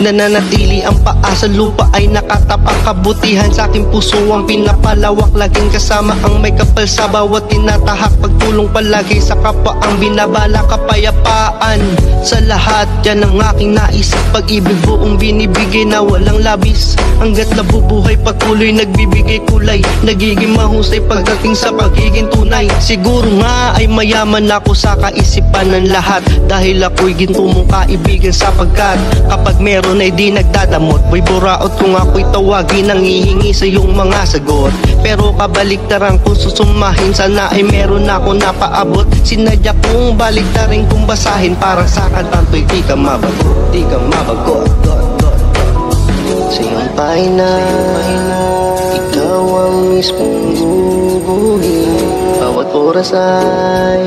Nananatili ang paa sa lupa ay nakatapak. Kabutihan sa aking puso ang pinapalawak. Laging kasama ang may kapal sa bawat tinatahak. Pagtulong palagi sa kapwa ang binabala. Kapayapaan sa lahat, yan ang aking nais. Pag-ibig buong binibigay na walang labis. Hanggat nabubuhay patuloy nagbibigay kulay. Nagiging mahusay pagdating sa pagiging tunay. Siguro nga ay mayaman ako sa kaisipan ng lahat. Dahil ako'y ginto mong kaibigan sapagkat kapag meron ay di nagdadamot. Boy buraot kung ako'y tawagin ang hihingi sa iyong mga sagot. Pero kabaliktaran kung susumahin, sana ay meron ako napaabot. Sinadya kong baliktarin kung basahin. Parang sa kantanto'y di ka mabagot, di ka mabagot. Sa iyong pahina, ikaw ang mismong guguhin. Bawat oras ay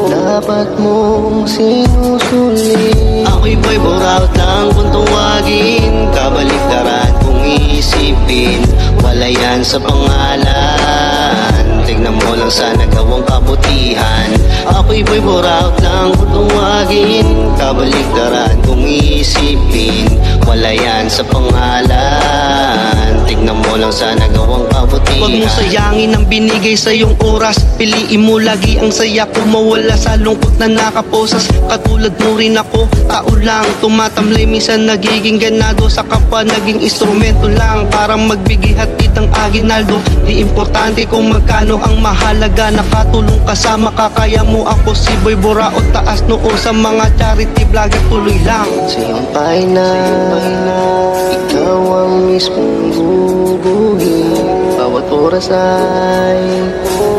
dapat mong sinusulit. Ako'y boy buraot lang kung tuwagin. Kabaliktaran kung isipin. Wala yan sa pangalan. Tignan mo lang sa nagawang kabutihan. Ako'y boy buraot lang kung tuwagin. Kabaliktaran kung isipin. Wala yan sa pangalan. Tignan mo lang sa nagawang kabutihan. Huwag mo sayangin ang binigay sa iyong oras. Piliin mo lagi ang saya ko. Mawala sa lungkot na nakaposas. Katulad mo rin ako, tao lang tumatamlay, minsan nagiging ganado. Sa kapwa naging instrumento lang. Parang magbigay hatid ng aginaldo. Di importante kung magkano ang mahalaga. Nakatulong ka sa makakaya mo. Ako si Boy Buraot, taas noo sa mga charity vlogger. Tuloy lang sa iyong pahina, ikaw ang mismong guguhin. Bawat oras ay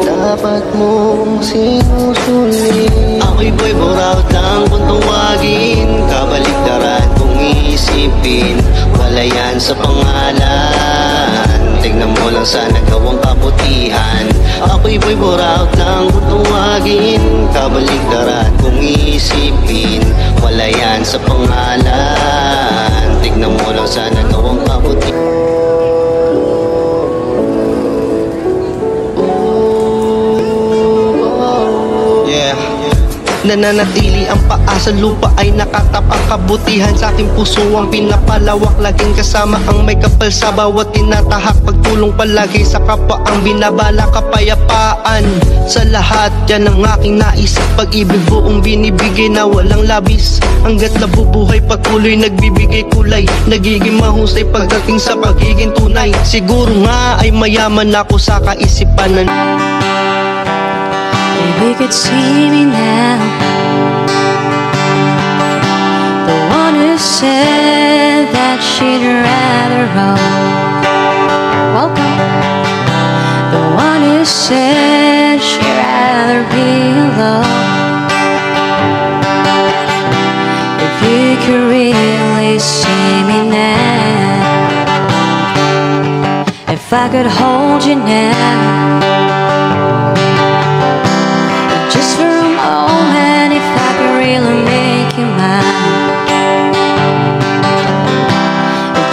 dapat mong sinusulit. Ako'y boy buraot lang kung tuwagin. Kabaliktaran kung isipin. Wala yan sa pangalan. Tignan mo lang sa nagawang kabutihan. Ako'y boy buraot lang kung tuwagin. Kabaliktaran kung isipin. Wala yan sa pangalan. Tignan mo lang sa nagawang kabutihan. Nananatili ang paa sa lupa ay nakatapak. Kabutihan sa aking puso ang pinapalawak. Laging kasama ang may kapal sa bawat tinatahak. Pagtulong palagi sa kapwa ang binabala. Kapayapaan sa lahat, yan ang aking nais. Pag-ibig buong binibigay na walang labis. Hanggat nabubuhay patuloy nagbibigay kulay. Nagiging mahusay pagdating sa pagiging tunay. Siguro nga ay mayaman ako sa kaisipan ng if you could see me now, the one who said that she'd rather roam. Welcome. The one who said she'd rather be alone. If you could really see me now, if I could hold you now, just for a moment, if I could really make you mine.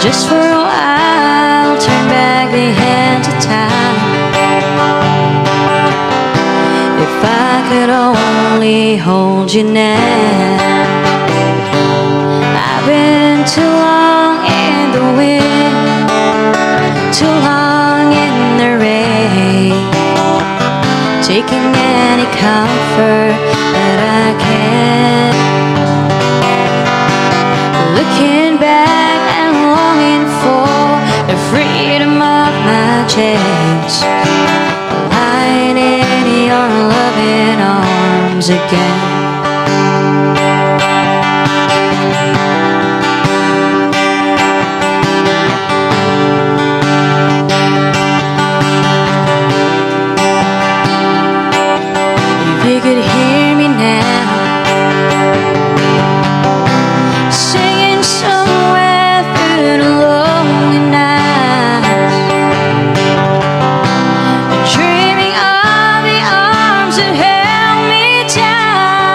Just for a while, turn back the hands of time. If I could only hold you now. I've been too long in the wind, too long in the rain, taking any comfort that I can. Looking back and longing for the freedom of my chains, lying in your loving arms again. You could hear me now, singing somewhere through the lonely nights, dreaming of the arms that held me down.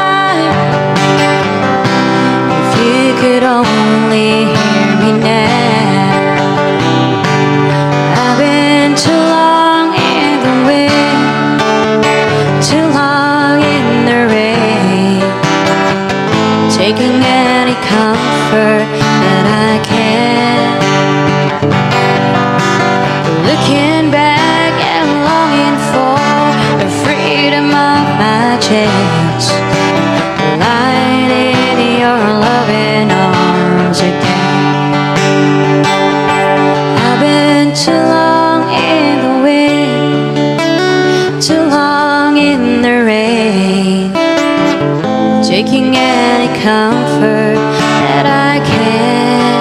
comfort that I can.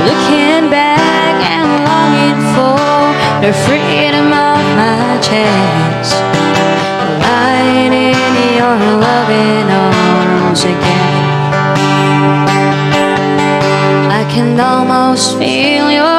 Looking back and longing for the freedom of my chest, lying in your loving arms again. I can almost feel your